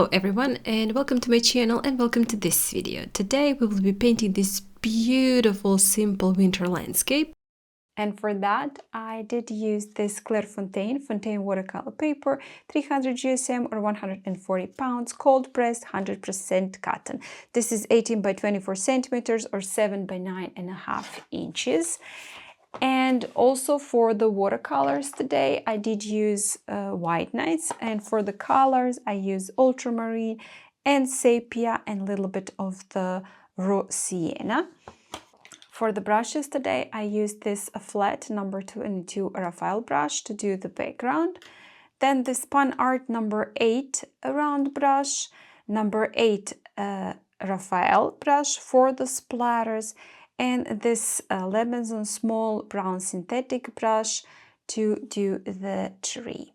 Hello everyone and welcome to my channel and welcome to this video. Today we will be painting this beautiful simple winter landscape. And for that I did use this Clairefontaine Fontaine watercolor paper, 300 GSM or 140 pounds, cold pressed 100% cotton. This is 18 by 24 centimeters or 7 by 9.5 inches. And also for the watercolors today, I did use white nights, and for the colors I use ultramarine and sepia and a little bit of the raw sienna. For the brushes today, I used this flat number 22 Raphael brush to do the background. Then this MarenaART number 8 round brush, number 8 Raphael brush for the splatters, and this Lebanson small brown synthetic brush to do the tree.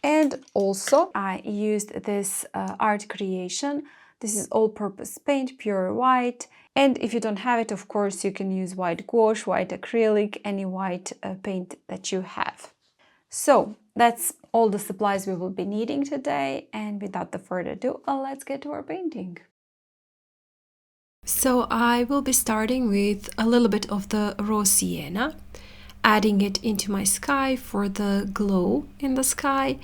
And also I used this art creation. This is all-purpose paint, pure white. And if you don't have it, of course, you can use white gouache, white acrylic, any white paint that you have. So that's all the supplies we will be needing today. And without the further ado, let's get to our painting. So I will be starting with a little bit of the raw sienna, adding it into my sky for the glow in the sky,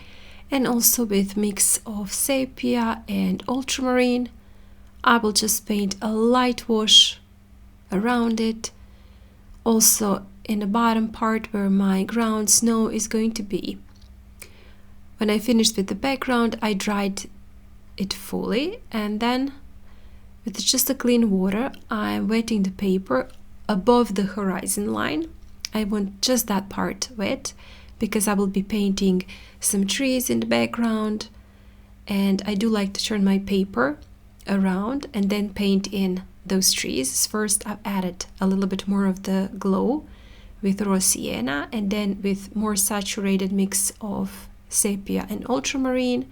and also with mix of sepia and ultramarine. I will just paint a light wash around it, also in the bottom part where my ground snow is going to be. When I finished with the background, I dried it fully, and then with just a clean water, I'm wetting the paper above the horizon line. I want just that part wet because I will be painting some trees in the background, and I do like to turn my paper around and then paint in those trees. First I've added a little bit more of the glow with raw sienna, and then with more saturated mix of sepia and ultramarine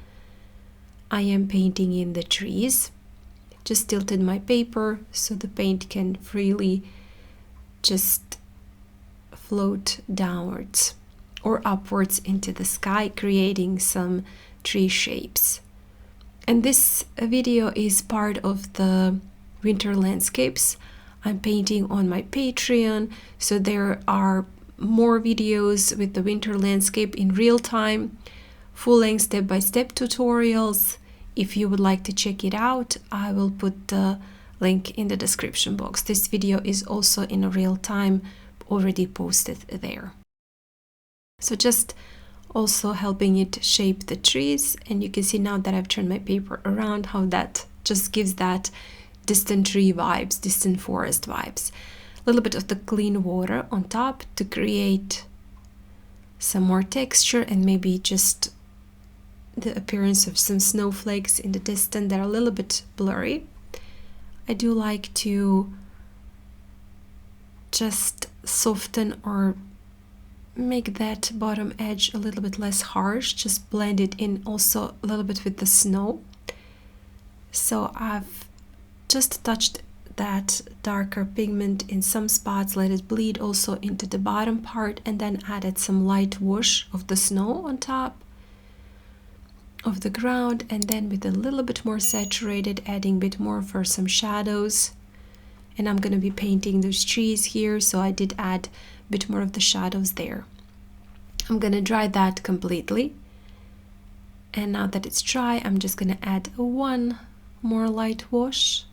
I am painting in the trees. Just tilted my paper so the paint can freely just float downwards or upwards into the sky, creating some tree shapes. And this video is part of the winter landscapes I'm painting on my Patreon, so there are more videos with the winter landscape in real time, full-length step-by-step tutorials. If you would like to check it out, I will put the link in the description box. This video is also in real time already posted there. So just also helping it shape the trees, and you can see now that I've turned my paper around how that just gives that distant tree vibes, distant forest vibes. A little bit of the clean water on top to create some more texture and maybe just the appearance of some snowflakes in the distance that are a little bit blurry. I do like to just soften or make that bottom edge a little bit less harsh, just blend it in also a little bit with the snow. So I've just touched that darker pigment in some spots, let it bleed also into the bottom part, and then added some light wash of the snow on top of the ground, and then with a little bit more saturated, adding a bit more for some shadows. And I'm going to be painting those trees here, so I did add a bit more of the shadows there. I'm going to dry that completely, and now that it's dry, I'm just going to add one more light wash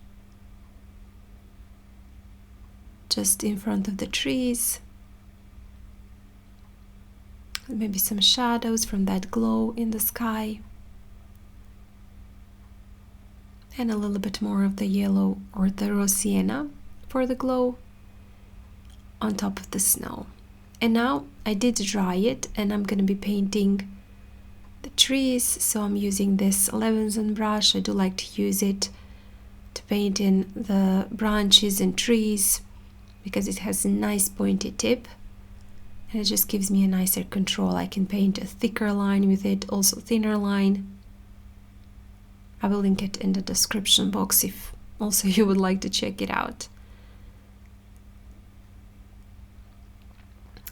just in front of the trees, maybe some shadows from that glow in the sky, and a little bit more of the yellow or the raw sienna for the glow on top of the snow. And now I did dry it, and I'm going to be painting the trees, so I'm using this Lebanson brush. I do like to use it to paint in the branches and trees because it has a nice pointy tip, and it just gives me a nicer control. I can paint a thicker line with it, also thinner line. I will link it in the description box if also you would like to check it out.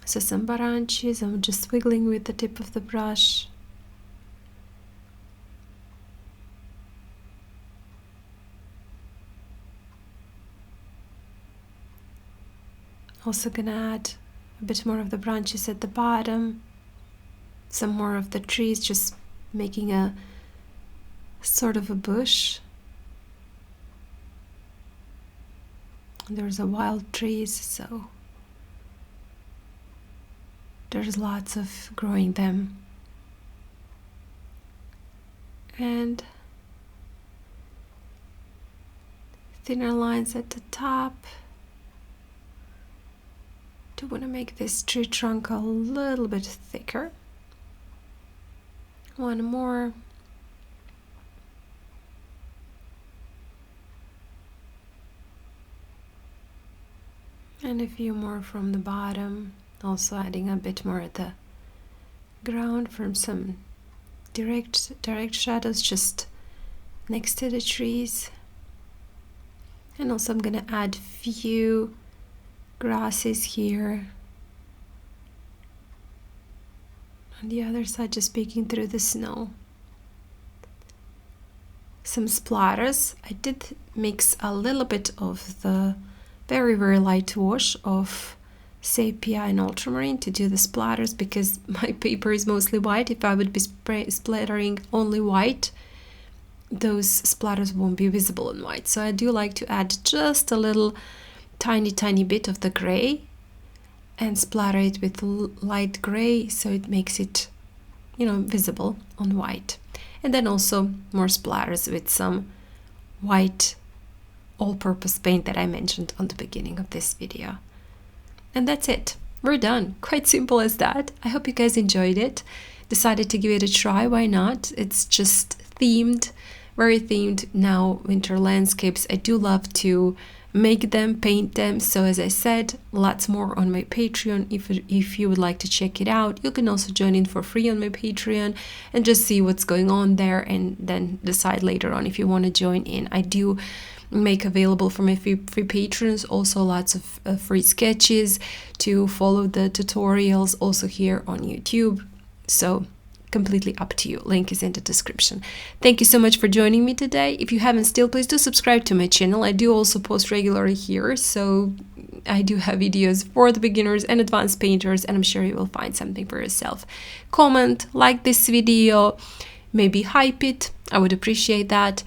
So some branches, I'm just wiggling with the tip of the brush. Also gonna add a bit more of the branches at the bottom, some more of the trees, just making a sort of a bush. There's a wild trees, so there's lots of growing them. And thinner lines at the top. Do want to make this tree trunk a little bit thicker. One more. And a few more from the bottom. Also adding a bit more at the ground from some direct shadows just next to the trees. And also I'm gonna add few grasses here. On the other side, just peeking through the snow. Some splatters. I did mix a little bit of the very light wash of Sepia and Ultramarine to do the splatters, because my paper is mostly white. If I would be splattering only white, those splatters won't be visible in white. So I do like to add just a little tiny bit of the gray and splatter it with light gray, so it makes it, visible on white. And then also more splatters with some white all-purpose paint that I mentioned on the beginning of this video. And that's it. We're done. Quite simple as that. I hope you guys enjoyed it. Decided to give it a try. Why not? It's just themed, very themed now, winter landscapes. I do love to make them, paint them. So as I said, lots more on my Patreon. If you would like to check it out, you can also join in for free on my Patreon and just see what's going on there, and then decide later on if you want to join in. I do make available for my free patrons also lots of free sketches to follow the tutorials also here on YouTube. So completely up to you. Link is in the description. Thank you so much for joining me today. If you haven't still, please do subscribe to my channel. I do also post regularly here, so I do have videos for the beginners and advanced painters, and I'm sure you will find something for yourself. Comment, like this video, maybe hype it. I would appreciate that.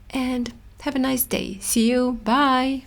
And have a nice day. See you. Bye.